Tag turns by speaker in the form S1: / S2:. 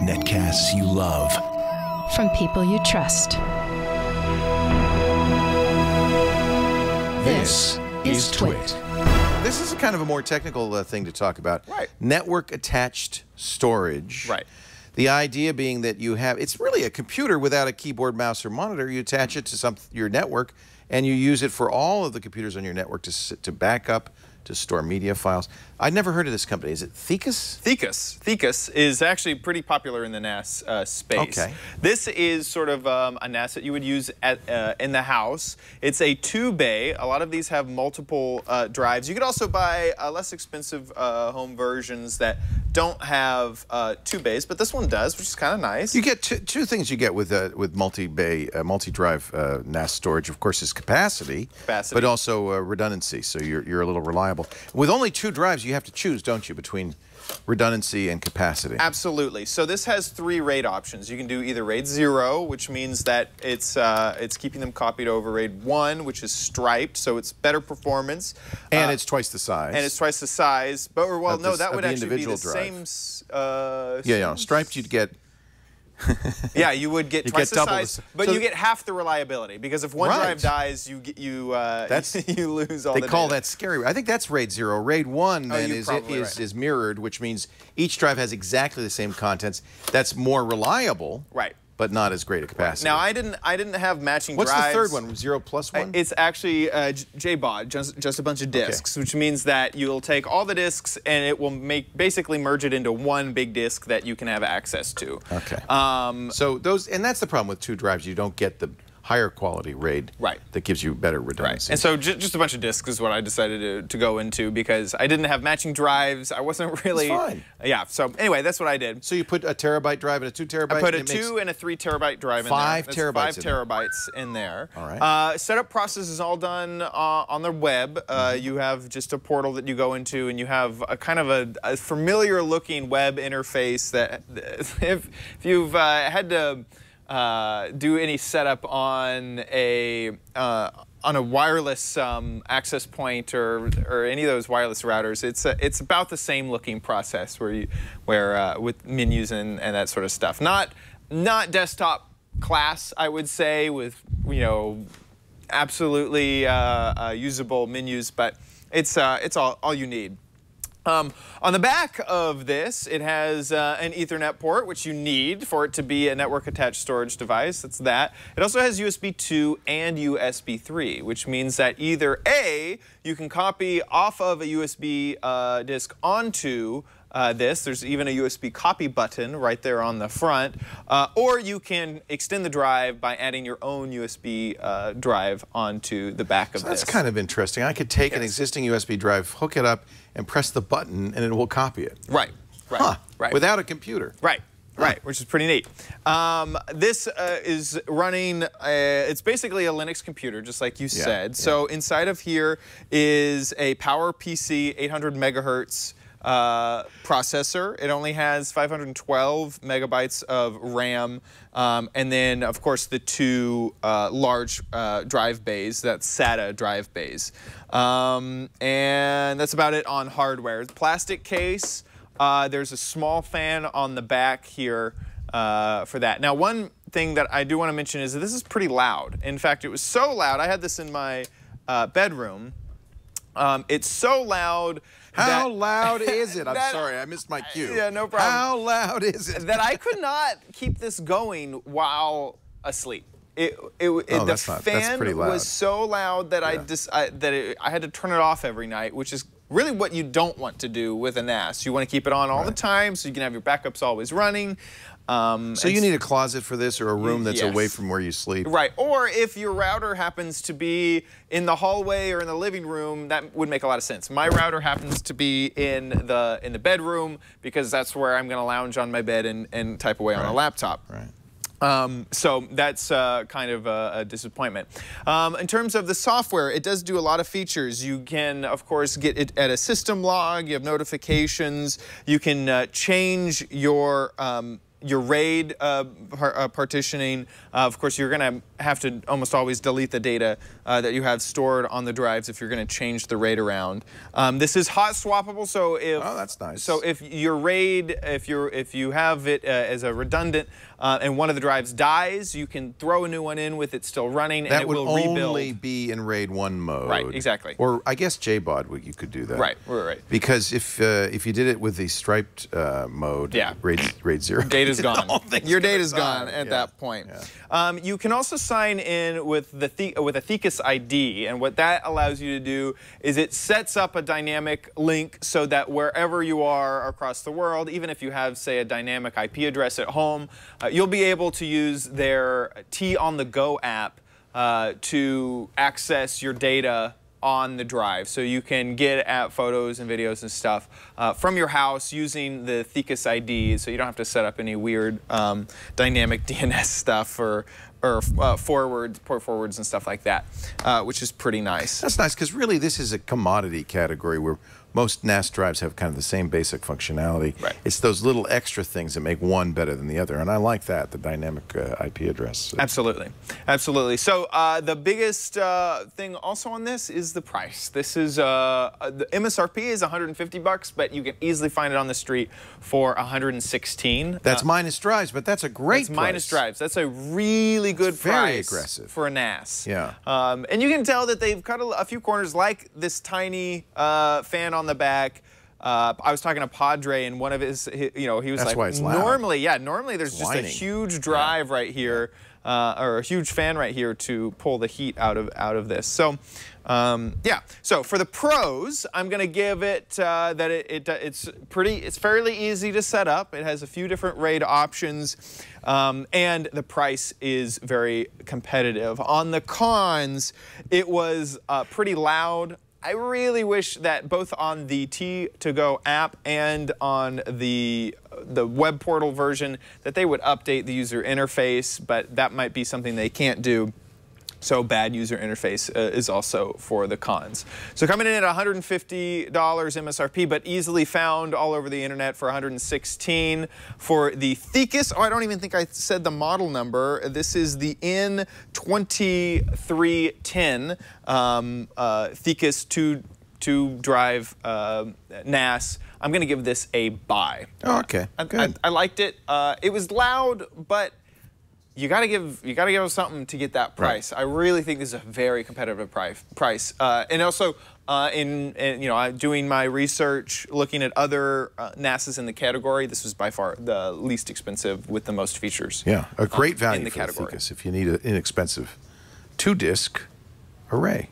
S1: Netcasts you love.
S2: From people you trust.
S1: This is Twit.
S3: This is kind of a more technical thing to talk about.
S4: Right.
S3: Network attached storage.
S4: Right.
S3: The idea being that you have, it's really a computer without a keyboard, mouse, or monitor. You attach it to your network, and you use it for all of the computers on your network to back up, to store media files. I'd never heard of this company. Is it Thecus?
S4: Thecus is actually pretty popular in the NAS space.
S3: Okay.
S4: This is sort of a NAS that you would use in the house. It's a 2-bay. A lot of these have multiple drives. You could also buy less expensive home versions that don't have 2 bays, but this one does, which is kind of nice.
S3: You get two things you get with multi-bay, multi-drive NAS storage. Of course, is capacity, but also redundancy. So you're a little reliable. With only 2 drives, you have to choose, don't you, between redundancy and capacity?
S4: Absolutely. So this has 3 RAID options. You can do either RAID 0, which means that it's keeping them copied over RAID 1, which is striped, so it's better performance.
S3: And it's twice the size.
S4: And it's twice the size. But well, no, that would actually be the
S3: drive.
S4: same.
S3: Yeah. Striped, you'd get.
S4: Yeah, you would get twice the size, but
S3: so
S4: you get half the reliability, because if one drive dies, you you lose all.
S3: They call that scary. I think that's RAID 0. RAID 1 then is mirrored, which means each drive has exactly the same contents. That's more reliable.
S4: Right.
S3: But not as great a capacity.
S4: Now I didn't have matching drives.
S3: What's the third one? 0 plus 1?
S4: It's actually JBOD, just a bunch of disks, which means that you'll take all the disks and it will basically merge it into one big disk that you can have access to.
S3: Okay. So that's the problem with 2 drives. You don't get the higher quality RAID that gives you better redundancy.
S4: And so just a bunch of disks is what I decided to go into, because I didn't have matching drives. I wasn't really...
S3: It's fine.
S4: Yeah, so anyway, that's what I did.
S3: So you put a terabyte drive and a 2 terabyte?
S4: I put a 2 and a 3 terabyte drive in there.
S3: 5 terabytes
S4: 5 terabytes in there.
S3: All right.
S4: Setup process is all done on the web. You have just a portal that you go into, and you have a kind of a familiar looking web interface that if you've had to do any setup on a wireless access point or any of those wireless routers, it's about the same looking process where with menus and that sort of stuff. Not desktop class, I would say, with absolutely usable menus, but it's all you need. On the back of this, it has an Ethernet port, which you need for it to be a network-attached storage device. That's that. It also has USB 2 and USB 3, which means that either A, you can copy off of a USB disk onto this. There's even a USB copy button right there on the front. Or you can extend the drive by adding your own USB drive onto the back of this.
S3: That's kind of interesting. I could take an existing USB drive, hook it up, and press the button, and it will copy it.
S4: Right. Right.
S3: Without a computer.
S4: Right, which is pretty neat. This is running, it's basically a Linux computer, just like you said. So inside of here is a PowerPC 800 megahertz processor. It only has 512 megabytes of RAM, and then of course the 2 large drive bays, that's SATA drive bays, and that's about it on hardware. Plastic case. There's a small fan on the back here for that. Now, one thing that I do want to mention is that this is pretty loud. In fact, it was so loud. I had this in my bedroom. It's so loud.
S3: How loud is it? I'm sorry, I missed my cue.
S4: Yeah, no problem.
S3: How loud is it?
S4: That I could not keep this going while asleep. The fan was so loud that I had to turn it off every night, which is really what you don't want to do with a NAS. You want to keep it on all the time so you can have your backups always running.
S3: So you need a closet for this, or a room that's away from where you sleep.
S4: Right, or if your router happens to be in the hallway or in the living room, that would make a lot of sense. My router happens to be in the bedroom, because that's where I'm going to lounge on my bed and type away on a laptop.
S3: Right.
S4: So that's kind of a disappointment. In terms of the software, it does do a lot of features. You can, of course, get it at a system log. You have notifications. You can change your your RAID partitioning. Of course, you're going to have to almost always delete the data that you have stored on the drives if you're going to change the RAID around. This is hot swappable, so if
S3: that's nice.
S4: So if your RAID, if you have it as a redundant and one of the drives dies, you can throw a new one in with it still running, and it will rebuild.
S3: That would only be in RAID 1 mode.
S4: Right, exactly.
S3: Or I guess JBOD, you could do that.
S4: Right, right.
S3: Because if you did it with the striped mode, RAID 0,
S4: data's gone. Your data's gone at that point.
S3: Yeah.
S4: You can also sign in with a Thecus ID, and what that allows you to do is it sets up a dynamic link so that wherever you are across the world, even if you have, say, a dynamic IP address at home, you'll be able to use their T on the Go app to access your data on the drive. So you can get at photos and videos and stuff from your house using the Thecus ID, so you don't have to set up any weird dynamic DNS stuff or port forwards and stuff like that, which is pretty nice.
S3: That's nice, because really this is a commodity category where most NAS drives have kind of the same basic functionality.
S4: Right.
S3: It's those little extra things that make one better than the other, and I like that, the dynamic IP address.
S4: Absolutely, absolutely. So the biggest thing also on this is the price. This is the MSRP is $150, but you can easily find it on the street for $116.
S3: That's minus drives, but that's a great price.
S4: Minus drives. That's a really good price.
S3: Very aggressive
S4: for a NAS.
S3: Yeah.
S4: And you can tell that they've cut a few corners, like this tiny fan on the back. I was talking to Padre, and one of his, he was
S3: That's
S4: like,
S3: why it's loud.
S4: normally there's just a huge drive right here, or a huge fan right here to pull the heat out of this. So, yeah. So for the pros, I'm going to give it that it's fairly easy to set up. It has a few different RAID options, and the price is very competitive. On the cons, it was pretty loud. I really wish that both on the T2Go app and on the web portal version that they would update the user interface, but that might be something they can't do. So bad user interface is also for the cons. So coming in at $150 MSRP, but easily found all over the internet for $116 for the Thecus. Oh, I don't even think I said the model number. This is the N2310 Thecus 2 drive NAS. I'm going to give this a buy.
S3: Oh, okay. Good.
S4: I liked it. It was loud, but you gotta give us something to get that price. Right. I really think this is a very competitive price. And also, in doing my research, looking at other NASs in the category, this was by far the least expensive with the most features.
S3: Yeah, a great value
S4: in the
S3: for
S4: category.
S3: the Thecus if you need an inexpensive 2-disc array.